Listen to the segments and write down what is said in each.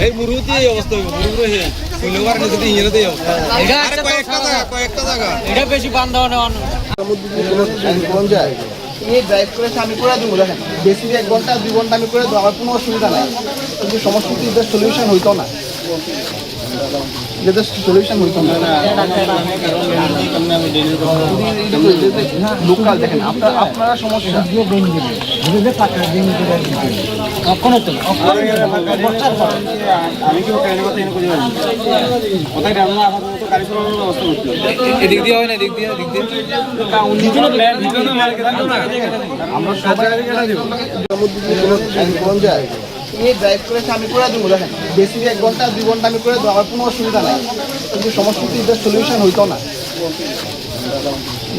এই মুরুতি এই অবস্থা মুরুগুলো ফুলওয়ার নিতে ইংরেজি অবস্থা এটা কয়েকটা জায়গা এটা বেশি বান্ধব না কোন যায় এই ড্রাইভ করে আমি করে দেবো দেখেন বেশি 1 ঘন্টা 2 ঘন্টা আমি করে দেবো আমার কোনো অসুবিধা নাই কিন্তু সমস্যা কি এদের সলিউশন হইতো না এদের সলিউশন হইতো না লোকাল দেখেন আপনারা সমস্যা আমি কি এদিক দিয়ে হয় না এদিক দিয়ে আমরা সবাই কোন যায় এই ড্রাইভ করে আমি করে দেবো দেখেন বেশি 1 ঘন্টা 2 ঘন্টা আমি করে দেবো আমার কোনো অসুবিধা নাই কিন্তু সমস্যা কি এদের সলিউশন হইতো না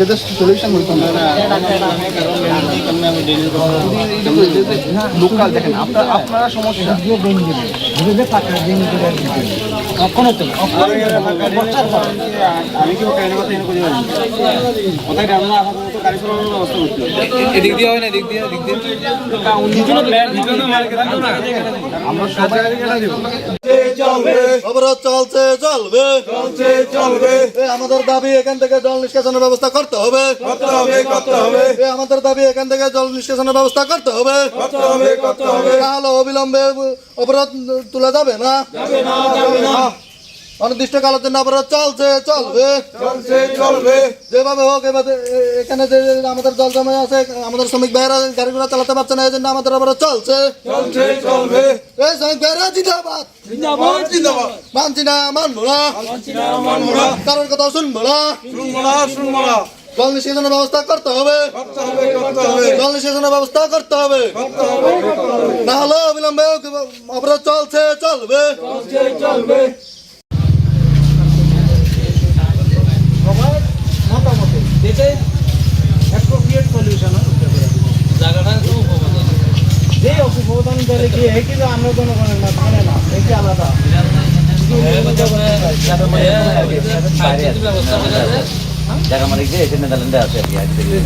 এদের সলিউশন হইতো না লোকাল দেখেন আপনারা সমস্যা আমি কি এদিক দিয়ে হয় না এদিক দিয়ে আমরা সবাই অবরোধ চলছে চলবে আমাদের দাবি এখান থেকে জল নিষ্কাশনের ব্যবস্থা করতে হবে আমাদের দাবি এখান থেকে জল নিষ্কাশনের ব্যবস্থা করতে হবে তাহলে অবিলম্বে অবরোধ তুলে যাবে না অনির্দিষ্টকালের জন্য অবরোধ চলবে যেভাবে হোক এখানে যে আমাদের জল জমে আছে আমাদের শ্রমিক ভাইয়েরা গাড়ি ঘোড়া চালাতে পারছে না এই জন্য আমাদের অবরোধ চলবে এই শ্রমিক ভাইয়েরা জিন্দাবাদ মানছি না মানবো না কারোর কথা শুনবো না জল নিষ্কাশনের ব্যবস্থা করতে হবে জল নিষ্কাশনের ব্যবস্থা করতে হবে না হলে অবিলম্বে অবরোধ চলবে যে অপপ্রদান করে কি আমরা জনগণের মাঝখানে না এটি আলাদা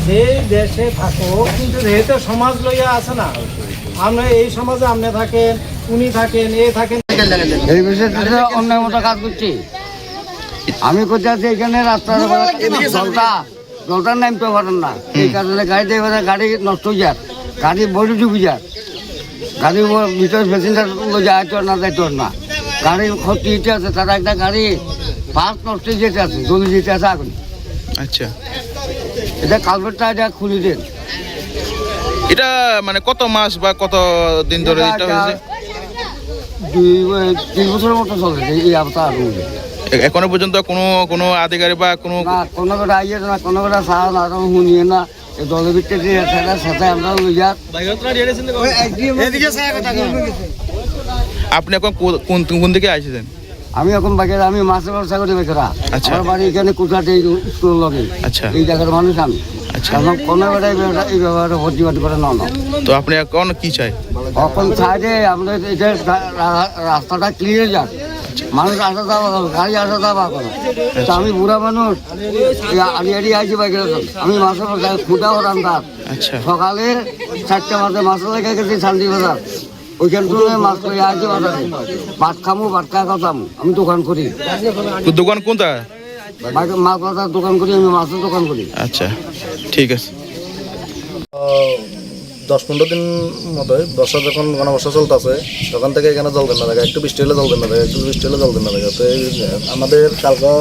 যে দেশে থাকো কিন্তু যেহেতু সমাজ লইয়া আছে না আমরা এই সমাজে আপনি থাকেন উনি থাকেন থাকেন এই বিষয়টা অন্য মতো কাজ করছি আমি কোথাও এখানে রাস্তার জলটার নামতে পারেন না এই কারণে গাড়ি নষ্ট হয়ে যায় গাড়ি বডি ডুবি যায় গাড়ির ভিতরে প্যাসেঞ্জার যাইতো না যাইতো না গাড়ির ক্ষতি যেতে আছে তারা একটা গাড়ি পাঁচ নষ্ট যেতে আছে জমি যেতে আছে আগুন আচ্ছা এটা কালভারটা এটা খুলে দেন এটা মানে কত মাস বা কত দিন ধরে এটা হয়েছে 2-3 বছরের মতো চলে এই অবস্থা আগুন এখনো পর্যন্ত কোনো আধিকারিক বা কোনো কথা আইয়ে না কোনো কথা সারা না শুনিয়ে না দলের ভিতরে সাথে আমরা লই যা আপনি এখন কোন দিকে আসছেন আমি এখন বাজারে আমি মাছের ব্যবসা করি বেচারা আমার বাড়ি এখানে কুটাতে স্কুল লগে আচ্ছা এই জায়গার মানুষ আমি কারণ কোনো এই ব্যাপারে প্রতিবাদ করে না তো আপনি এখন কি চাই এখন চাইলে আমাদের এটা রাস্তাটা ক্লিয়ার যাক মানুষ আসা যাওয়া গাড়ি আসা যাওয়া করে তো আমি বুড়া মানুষ আড়ি আইছি বাইকে আমি মাছের খুঁটা হতাম তার সকালে 4টে মাসে মাছ লেগে গেছি শান্তি বাজার ওইখান থেকে মাছ লেগে আইছি বাজারে ভাত খামু ভাত খাওয়া খাতাম আমি দোকান করি দোকান কোনটা মাছ বাজার দোকান করি আমি মাছের দোকান করি আচ্ছা ঠিক আছে 10-15 দিন মতো বর্ষা যখন ঘনবর্ষা চলতেছে তখন থেকে এখানে জল দেন না থাকে একটু বৃষ্টি হলে জল দেন না থাকে একটু বৃষ্টি হলে জল দেন না থাকে তো আমাদের কালকে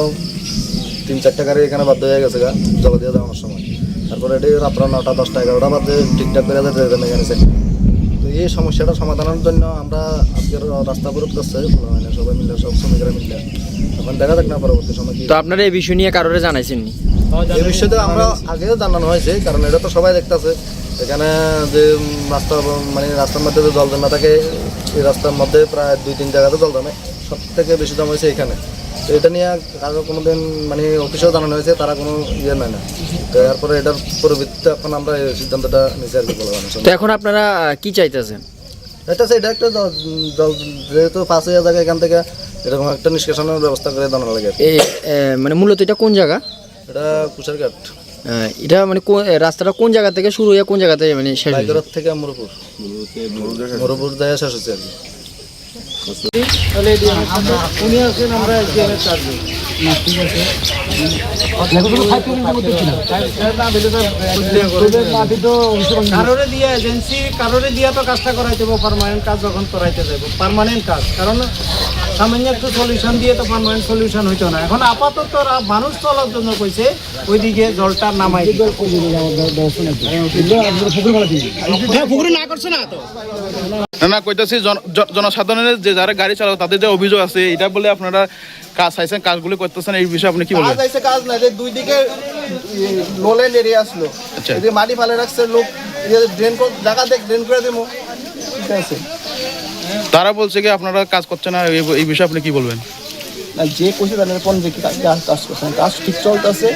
3-4টা গাড়ি এখানে বাধ্য হয়ে গেছে জল দিয়ে দেওয়ার সময় তারপরে এটি রাত্র 9টা 10টা 11টা বাজে ঠিকঠাক করে যেতে এখানে তো এই সমস্যাটা সমাধানের জন্য আমরা আজকের রাস্তা অবরোধ করছে সবাই মিলে সব শ্রমিকরা মিলে এখন দেখা যাক না পরবর্তী সময় কি। তো আপনারা এই বিষয় নিয়ে কারোরে জানাইছেননি? এই বিষয়টা আমরা আগেও জানানো হয়েছে কারণ এটা তো সবাই দেখতেছে এখানে যে রাস্তা মানে রাস্তার মধ্যে যে জল জমা থাকে এই রাস্তার মধ্যে প্রায় 2-3 জায়গাতে জল জমে সব থেকে বেশি জমা হয়েছে এখানে তো এটা নিয়ে কারো কোনোদিন মানে অফিসেও জানানো হয়েছে তারা কোনো ইয়ে নেয় না তো এরপরে এটার পরিবর্তে এখন আমরা এই সিদ্ধান্তটা নিচে আর কি বলবো। তো এখন আপনারা কি চাইতেছেন? এটা সেটা একটা জল যেহেতু ফাঁসে জায়গা এখান থেকে এরকম একটা নিষ্কাশনের ব্যবস্থা করে দেওয়া লাগে। এই মানে মূলত এটা কোন জায়গা? এটা কুশারঘাট এটা মানে রাস্তাটা কোন জায়গা থেকে শুরু হয়ে কোন জায়গাতে মানে শেষ হয়? বাইকরত থেকে মুরপুর যায় শেষ হচ্ছে আর কি। উনি আছেন, আমরা এসডিএমের চার্জে। কারোরে দিয়ে এজেন্সি কারোরে দিয়া তো কাজটা করাইতে হবে, পার্মানেন্ট কাজ যখন করাইতে যাবো পার্মানেন্ট কাজ, কারণ সামান্য একটু সলিউশন দিয়ে তো পার্মানেন্ট সলিউশন হইতো না। এখন আপাতত মানুষ চলার জন্য কইছে ওইদিকে জলটা নামাই পুকুরে না করছে না তো। না কইতাছি জনসাধারণের যে যারা গাড়ি চালাও তাদের যে অভিযোগ আছে এটা বলে আপনারা কাজ চাইছেন, কাজগুলি করতেছেন, এই বিষয়ে আপনি কি বলবেন? কাজ আইছে কাজ নাই, যে দুই দিকে লোলেন এরিয়া আসলো, আচ্ছা। এদিকে মাটি ফেলে রাখছে লোক, ড্রেন জায়গা দেখ ড্রেন করে দেবো, ঠিক আছে। তারা বলছে কি আপনারা কাজ করছেন না, এই বিষয়ে আপনি কি বলবেন? না যে কইছে তাদের কোন যে কাজ করছে না, কাজ ঠিক চলতেছে।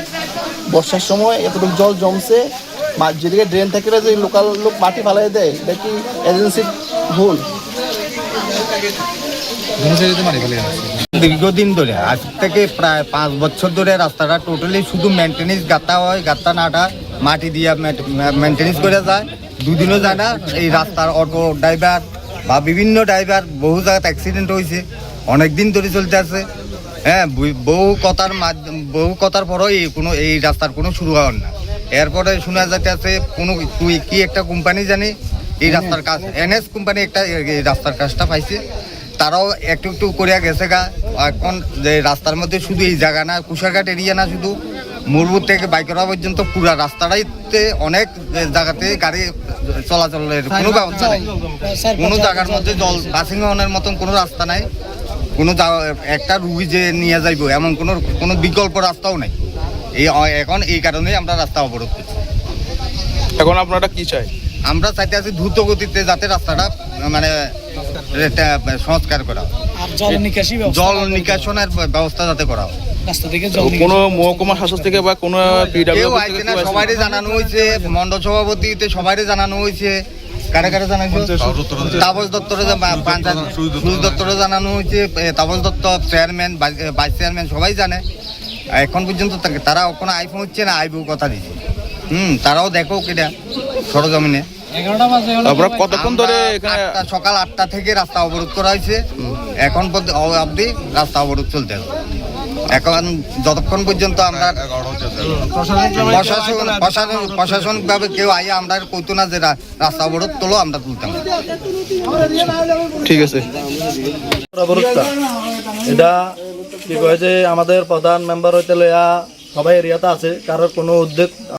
বর্ষার সময় এতটুকু জল জমছে, যেদিকে ড্রেন থাকে যে লোকাল লোক মাটি ফালাই দেয়, এটা কি এজেন্সির ভুল? দীর্ঘদিন ধরে আজ থেকে প্রায় 5 বছর ধরে রাস্তাটা টোটালি শুধু মেনটেনেন্স গাঁথা হয়, গাঁথা নাটা মাটি দিয়ে মেনটেনেন্স করে যায়, দুদিনও যায় না। এই রাস্তার অটো ড্রাইভার বা বিভিন্ন ড্রাইভার বহু জায়গায় অ্যাক্সিডেন্ট হয়েছে, অনেক দিন ধরে চলতে আছে। হ্যাঁ, বহু কথার পরেও এই রাস্তার কোনো শুরু হয় না। এরপরে শোনা যাইতে আছে কোনো কি একটা কোম্পানি জানি এই রাস্তার কাজ, এনএস কোম্পানি একটা এই রাস্তার কাজটা পাইছে, তারাও একটু একটু করিয়া গেছে গা। এখন যে রাস্তার মধ্যে শুধু এই জায়গা না, কুশারঘাট এরিয়া না, শুধু মুরপুর থেকে বাইকরা পর্যন্ত পুরো রাস্তাটাইতে অনেক জায়গাতে গাড়ি চলাচলের কোনো ব্যবস্থা নেই। কোনো জায়গার মধ্যে জল পাসিং হওয়ার মতন কোনো রাস্তা নাই, কোনো একটা রুগী যে নিয়ে যাইব এমন কোনো বিকল্প রাস্তাও নাই। এখন এই কারণেই আমরা রাস্তা অবরোধ করছি। এখন আপনারা কি চাই? আমরা চাইতে আছি দ্রুত গতিতে যাতে রাস্তাটা মানে সংস্কার করা, জল নিকাশনের ব্যবস্থা যাতে করা হয়। কোনো মহকুমা শাসক থেকে বা কোনো কেউ আইছে না, সবাইরে জানানো হয়েছে, মন্ডল সভাপতিতে সবাইরে জানানো হয়েছে। কারে কারে জানাইছে? তাপস দত্তরে, সুজ দত্তরে জানানো হয়েছে, Tapas Dutta chairman, vice chairman সবাই জানে। এখন পর্যন্ত তারা কোনো আইফোন হচ্ছে না, আইবু কথা দিচ্ছে। তারাও দেখো কিনা সরজমিনে। আপনারা কতক্ষণ ধরে এখানে? সকাল 8টা থেকে রাস্তা অবরোধ করা হয়েছে, এখন অবধি রাস্তা অবরোধ চলতে আছে। এখন যতক্ষণ পর্যন্ত আমরা প্রশাসনিক ভাবে কেউ আইয়া আমরা কইতো না যে রাস্তা অবরোধ তোলো, আমরা তুলতাম। ঠিক আছে। অবরোধটা এটা কি কয় যে আমাদের প্রধান মেম্বার হইতে লইয়া সবাই এরিয়াতে আছে, কারোর কোনো উদ্যোগ